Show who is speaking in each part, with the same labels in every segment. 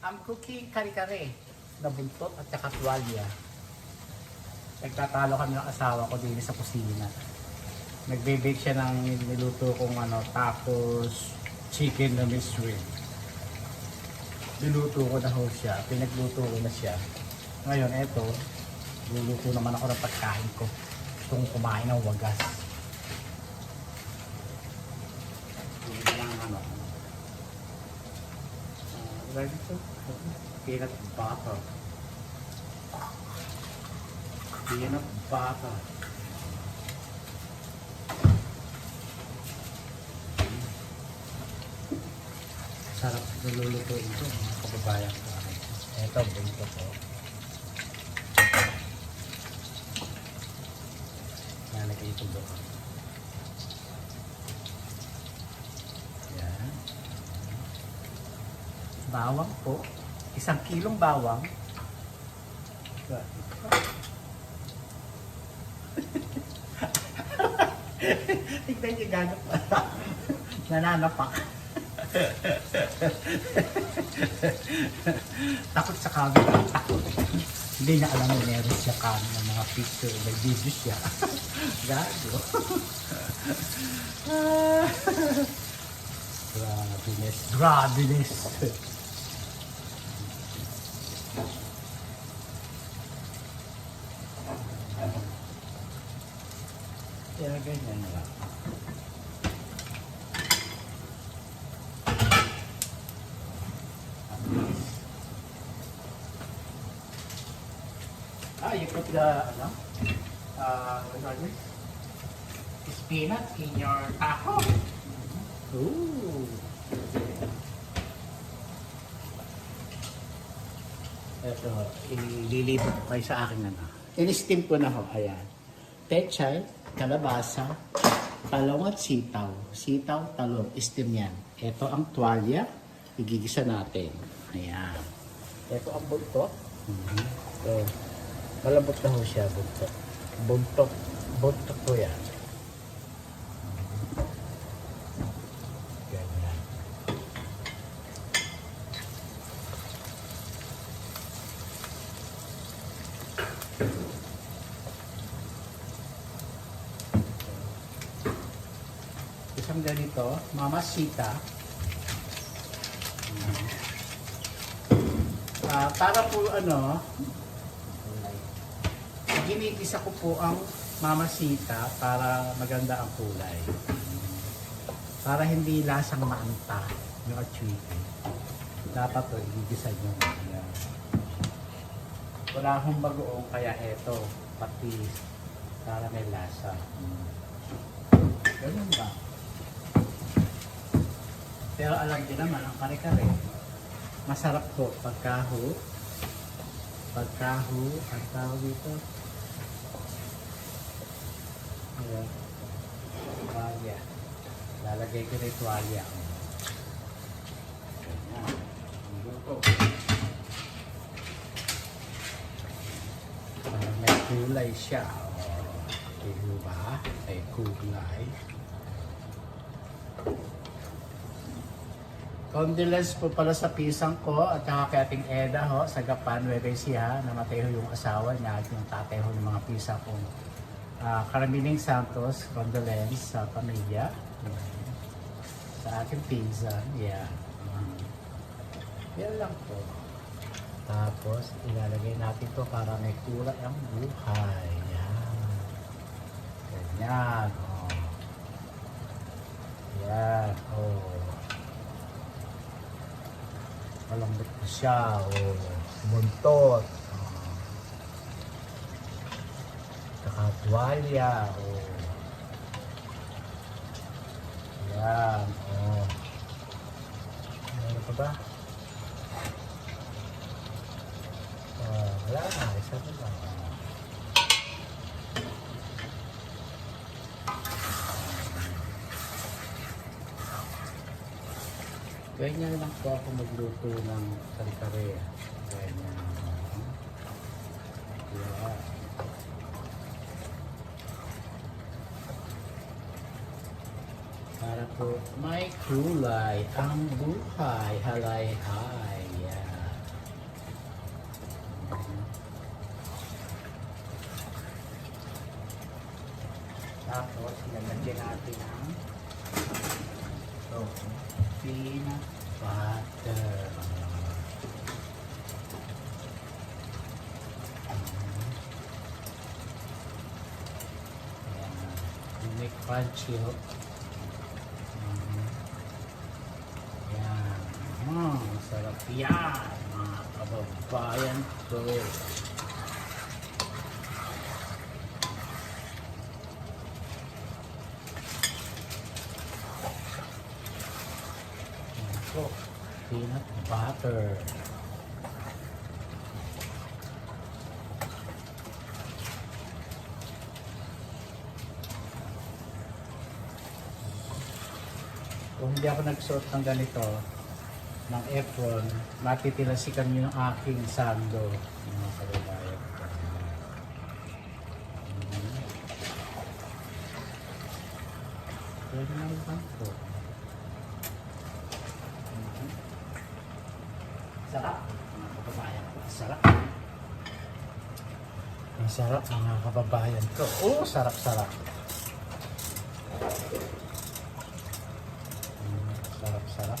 Speaker 1: I'm cooking kare-kare na buntot at saka tuwalya. Nagtatalo kami ng asawa ko din sa kusina. Nagbe-bake siya ng niluto kong tacos, chicken na may shrimp. Niluto ko na ho siya, pinagluto ko na siya. Ngayon, eto, luluto naman ako ng pagkain ko. Itong kumain ng wagas. Ito lang ready to? Peanut butter. Peanut butter. Sarap nilulutuin ito, mga kababayan ko. Ito, bunto ko. Nalagay ito doon. Yan. Bawang po. 1 kilong bawang. Tignan niyo gano'n pa. Nananapak. Takot sa camera. Takot. Hindi na alam mo meron siya camera ng mga picture. May video siya. Gago. Grabinis. Grabinis. Kaya ganyan lang. You put the spinach in your taco. Ooh. Ito, ililibot ko kayo sa akin In-steam ko na ho, ayan. Pechay, kalabasa, talong at sitaw. Sitaw, talong, steam yan. Ito ang tuwalya, igigisa natin. Ayan. Ito ang buntot. So, malambot na ho siya, buntot. Buntot. Buntot po yan. Ganyan. Isang ganito, mamasita. Para po ginigisa ko po ang mamasita para maganda ang kulay. Para hindi lasang maanta yung achuite. Dapat to, igigisa nyo. Wala akong bagoong kaya eto, pati para may lasa. Ganun ba? Pero alam din naman, ang kare-kare, masarap po pagkaho, ang tawag dito. Ayan. Tuwalya. Lalagay ko na yung tuwalya. Ayan. Luto. Para may kulay siya. Diba? May kulay. Condolence po pala sa pisang ko at saka kay ating Eda ho, sa Gapan, Nueva Ecija. Namatay ho yung asawa niya at yung tatay ho ng mga pisang ko. Carmining Santos, condolence sa pamilya. Sa aking pinsan, yeah. Yan lang po. Tapos, ilalagay natin to para may kulay ang buhay. Yan. Ganyan. Oh. Yan. Oh. Malambot na siya. Oh. Buntot. Tuwalya, yan, ano pa ba? Wala na, isa pa lang. Ganyan lang po ako magluto ng kare-kare. Ganyan. Yeah. Para po may kulay ang buhay, halay-hay. Yeah. Tapos, ilalagyan natin ang peanut butter. Ayan. May crunchy, oh. Ayan. Sarap yan, mga kababayan ko. Peanut butter. Kung hindi ako nagsuot ng ganito, ng apron, matitilasi kami ng aking sando. Mga kababayan. Pwede na lang po. Sarap, mga kababayan ko. Sarap. Ang sarap, mga kababayan ko. Oh, sarap-sarap. Sarap-sarap. Sarap.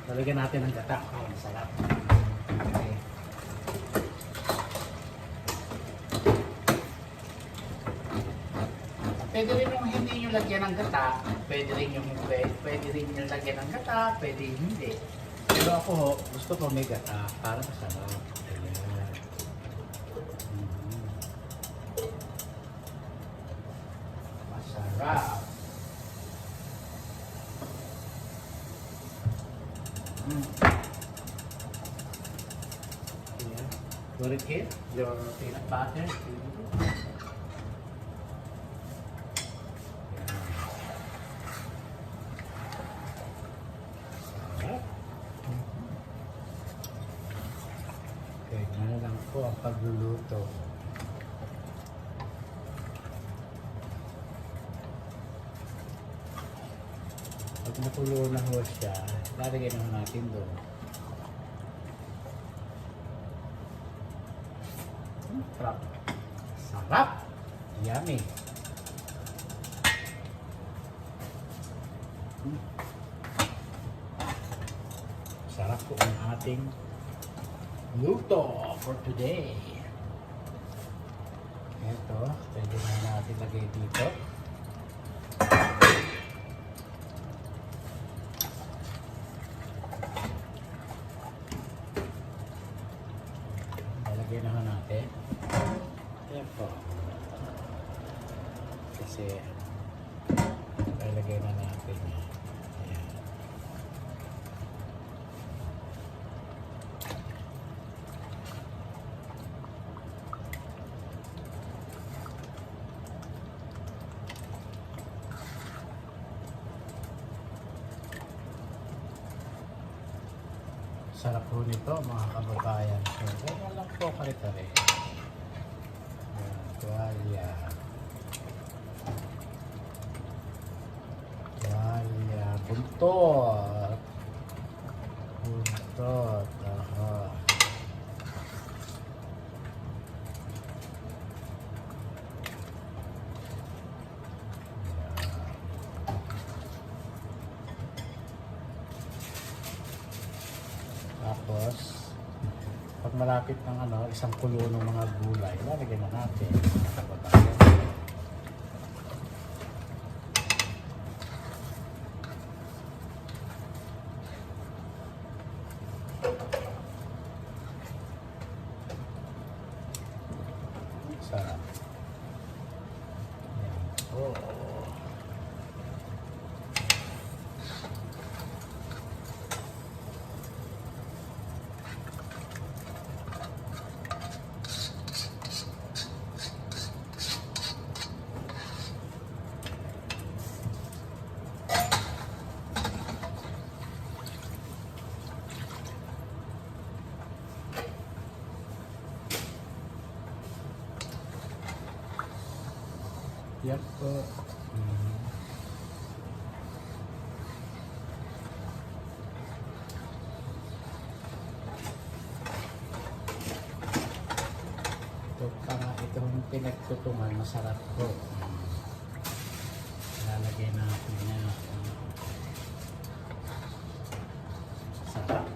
Speaker 1: Lalagyan natin ng gata. Ang sarap. Okay. Pwede rin yung hindi nyo lagyan ng gata. Pwede rin yung lagyan ng gata. Pwede hindi. Pero ako gusto ko may gata para masarap. Ayan. Masarap. Yeah. Put it here, your peanut butter. Okay, ano lang po ang pagluluto. Pag nakulo na ho siya, lalagyan naman natin doon. Sarap. Sarap! Yummy! Sarap po ang ating luto for today. Ito, pwede na natin lagay dito. Lalagyan naman natin. Ito. Kasi lalagyan na natin. Ayan. Sarap po nito mga kababayan. So, ganyan lang po kare-kare. Tuwalya. Tuwalya. Buntot. Buntot. Aha. Tapos, pag malapit ng isang kulo ng mga gulay, lalagyan na natin mga kababayan. Sarap. Ayan. Oh. Yan po. Mhm. Ito pa nga, itong pinagtutungan, masarap po. Lalagay natin na. Sarap.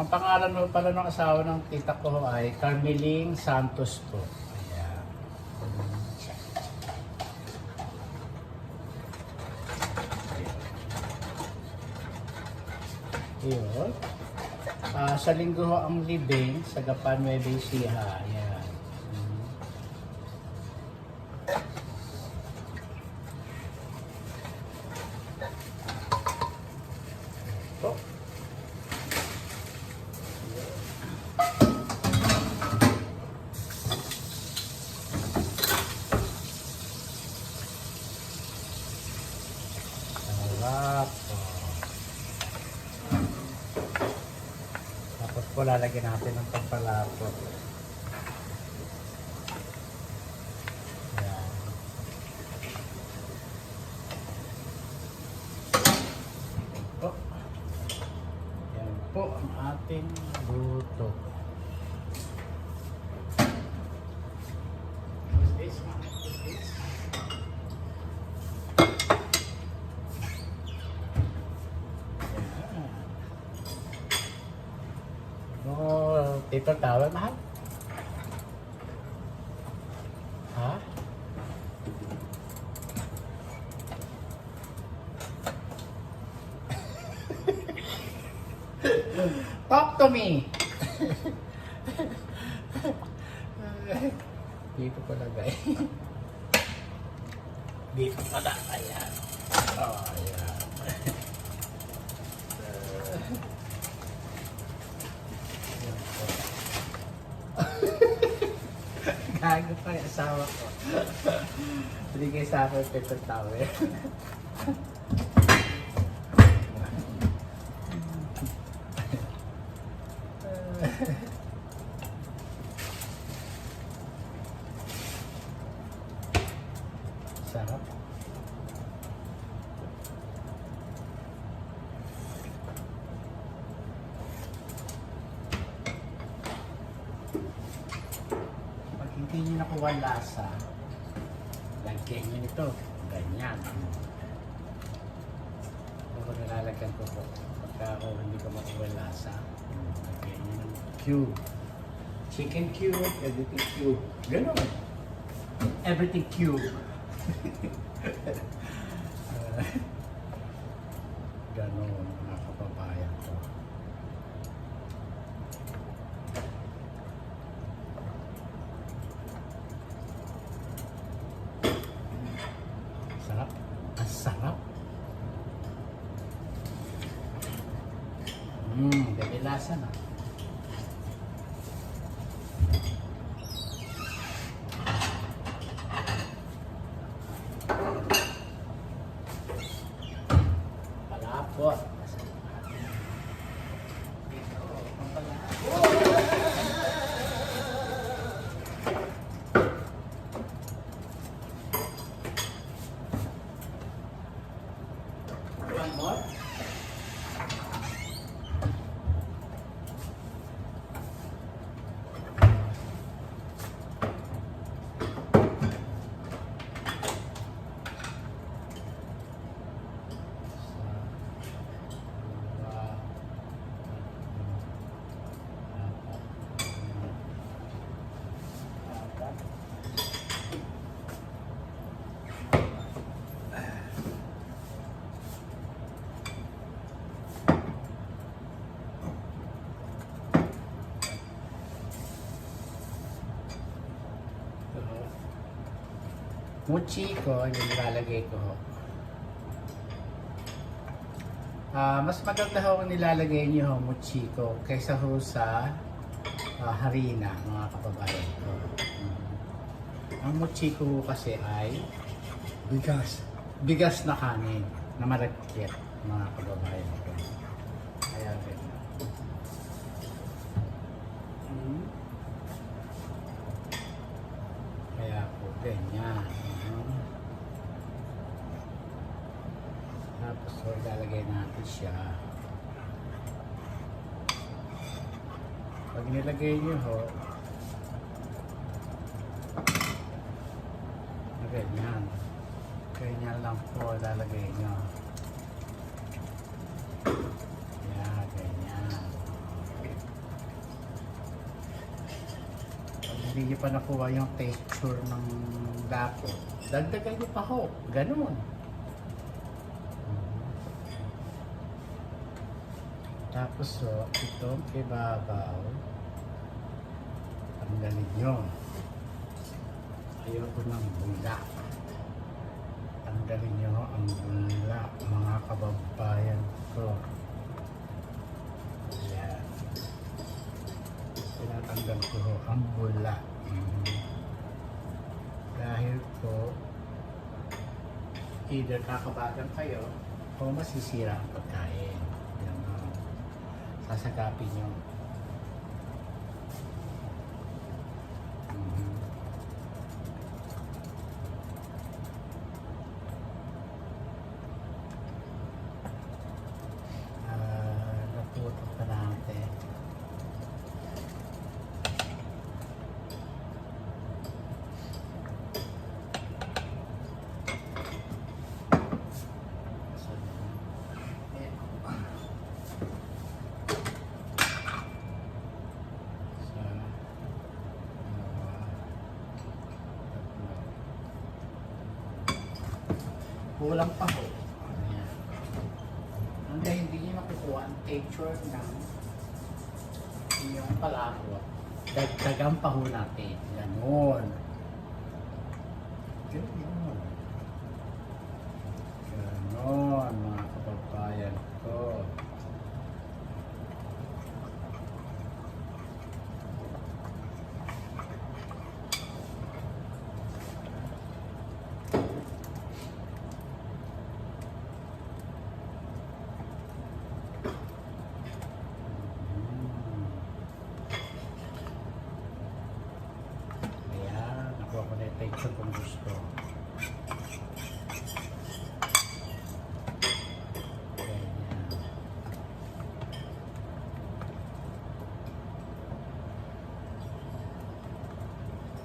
Speaker 1: Ang pangalan mo pala ng asawa ng tita ko ay Carmeling Santos po. Ayan. Ayun. Sa linggo ho ang libing sa Gapan Nueva Ecija. Ayan. Oh. Sarap. Tapos po lalagyan natin ng pampalapot. Ayan. Oh. Yan po ang ating luto. What's this? What's this? Oh, Tito tawag mahal? Ha? Talk to me! Dito ko lagay. Dito pala. Ayan. Oh, ayan. Gago pa yung asawa ko. Binigay sa akin yung paper towel. Sarap. Hindi nyo nakuha lasa, lagyan nyo nito, ganyan. Pero nilalagyan ko po, pagka ako hindi ko makuha lasa, lagyan nyo ng cube. Chicken cube, everything cube. Ganon. Everything cube. Ganon, mga kababayan ko. Sarap. Ang sarap. Dali lasa na. Palapot. One more. Mochi ko, yung nilalagay ko. Mas maganda ho kung nilalagay niyo ho mochi ko kaysa ho sa harina, mga kababayan ko. Ang mochiko kasi ay bigas na kanin na malagkit, mga kababayan ko. Kaya ganyan. Kaya po ganyan. Tapos lalagay natin siya. Pag nilagay nyo ho, ganyan. Ganyan lang po lalagay nyo. Yan, ganyan. Pag hindi nyo pa nakuha yung texture ng dako, dagdagan nyo pa ho. Ganun. Tapos itong ibabaw, tanggalin nyo. Ayoko ng bula. Tanggalin nyo ang bula, mga kababayan ko. Ayan. Tinatanggal ko ho ang bula. Dahil po, either kakabagan kayo o masisira ang pagkain. Yan o. Sasagapin nyo. Naputok pa natin. Kulang pa ho. Ayan. Hanggang hindi nyo makukuha ang texture ng inyong palabot, dagdagan pa ho natin. Ganon. Ganon. Ganon, mga kababayan ko. Ako na yung texture kung gusto. Ganyan.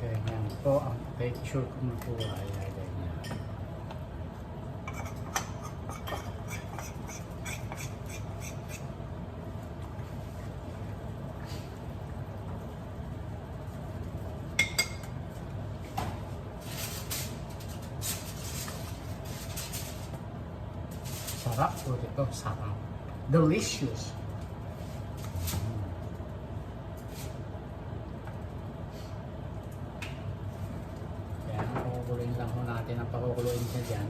Speaker 1: Ganyan po ang texture kung nakuha. Ayan, ganyan. Sarap po ito, sarap. Delicious. Kaya pakukuloyin lang ho natin ang pakukuloyin siya dyan.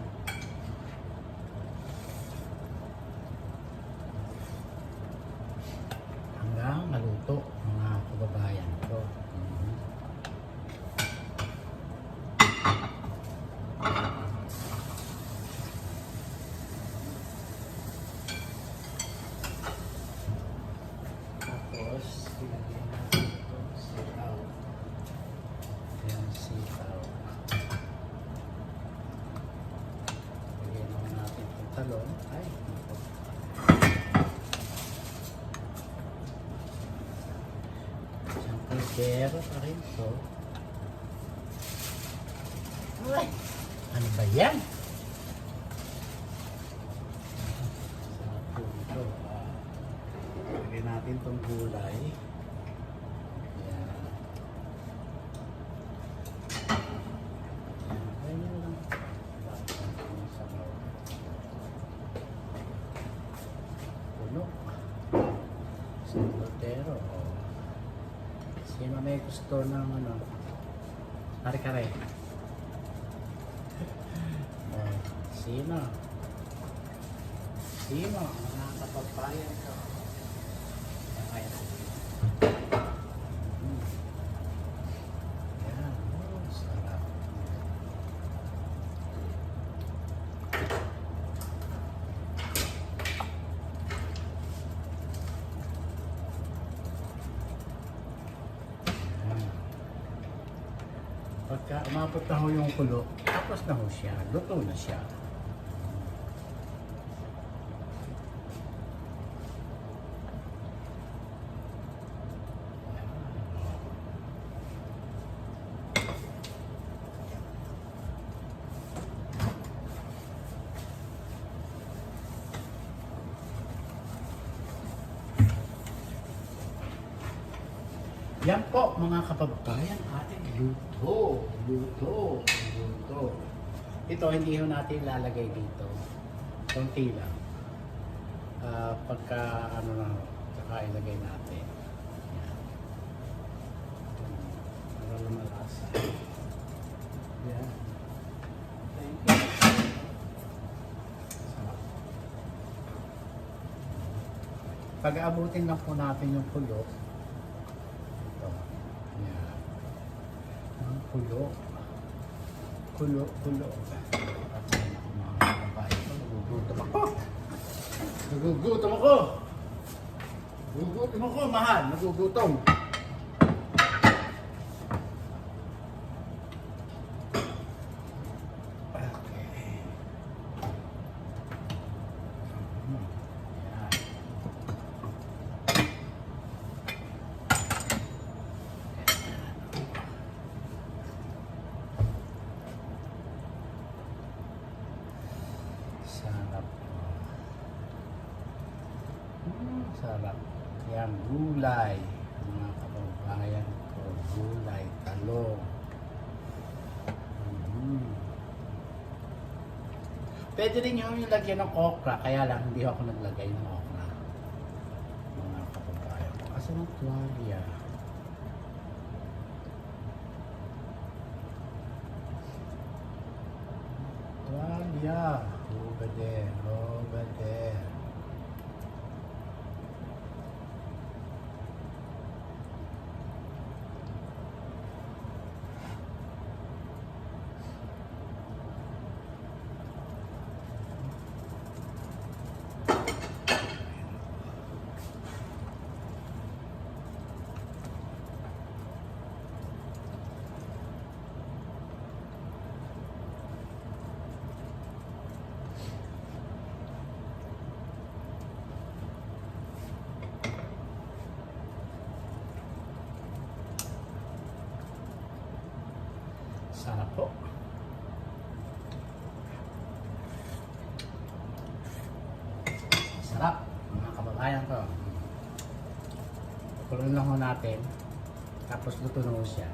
Speaker 1: Hanggang maluto, mga kababayan ko. Ilagyan natin itong sitaw. Ayan, sitaw. Ilagyan naman natin itong talong. Ay, ito. Isang kaldero pa rin ito. Ay, ano ba yan? Ilagyan natin itong gulay. Pero sino may gusto ng kare-kare? Sino? Sino? Mga kapagbayan ko. Kaya Pagka umabot na ho yung kulo, tapos na ho siya. Luto na siya. Yan po mga kababayan, ating luto. Ito hindi ho natin ilalagay dito. Konti lang. Pagka ano na, saka ilagay natin. Yan. Para lumalasa. Yan. Thank you. Pag-aabutin lang po natin yung pulo. Kulo. Mga babae ko, nagugutom ako, mahal. Nagugutom. Sarap. Yan, gulay. Mga kababayan ko, gulay, talong. Pwede rin yung lagyan ng okra, kaya lang hindi ako naglagay ng okra. Mga kababayan ko. Asa ng tuwalya? Tuwalya. Over there. Sarap po. Sarap, mga kababayan ko. Kulong lang ho natin. Tapos luto na ho siya.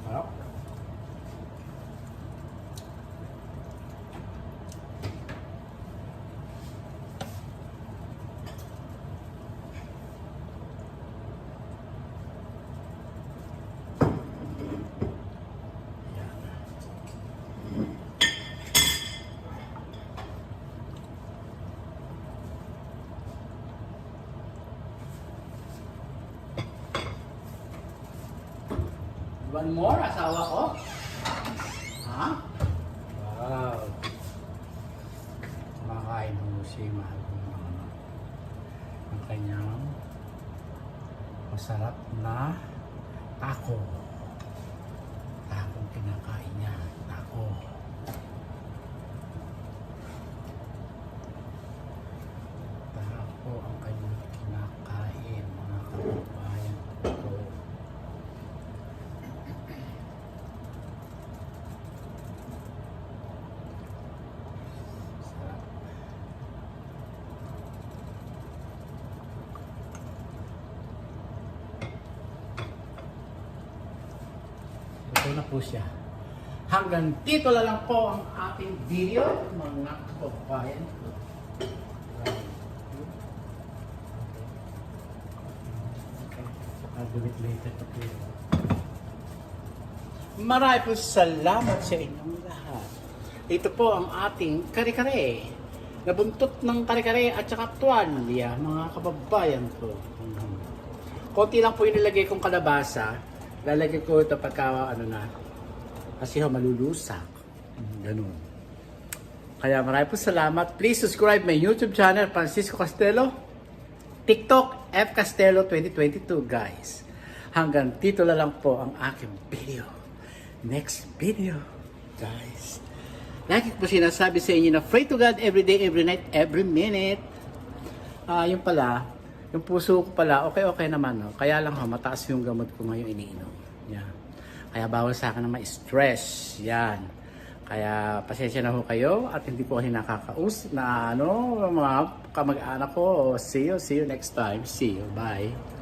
Speaker 1: Sarap. One more, asawa ko? Ha? Wow. Kumakain mo si mahal ko naman. Ang kanyang masarap na taco. Taco kinakain niya. Taco. Taco ang kanyang kinakain. Mga kababayan ko. Ito na po siya. Hanggang dito na lang po ang ating video, mga kababayan.
Speaker 2: Magdamit later pa po.
Speaker 1: Marami po salamat sa inyong lahat. Ito po ang ating kare-kare. Nabuntot ng kare-kare at saka tuwalya, mga kababayan ko. Konti lang po yung nilagay kong kalabasa. Lalagay ko ito pagka ano na. Kasi malulusak. Ganun. Kaya marami po salamat. Please subscribe my YouTube channel, Francisco Castelo. TikTok, F Castelo 2022, guys. Hanggang dito na lang po ang aking video. Next video, guys. Lagi po sinasabi sa inyo na pray to God every day, every night, every minute. Yung pala, yung puso ko pala, okay naman. No? Kaya lang mataas yung gamot ko ngayon iniinom. Yeah. Kaya bawal sa akin na ma-stress. Yan. Kaya pasensya na ho kayo at hindi po kasi nakakaus na mga kamag-anak ko. See you next time. See you. Bye.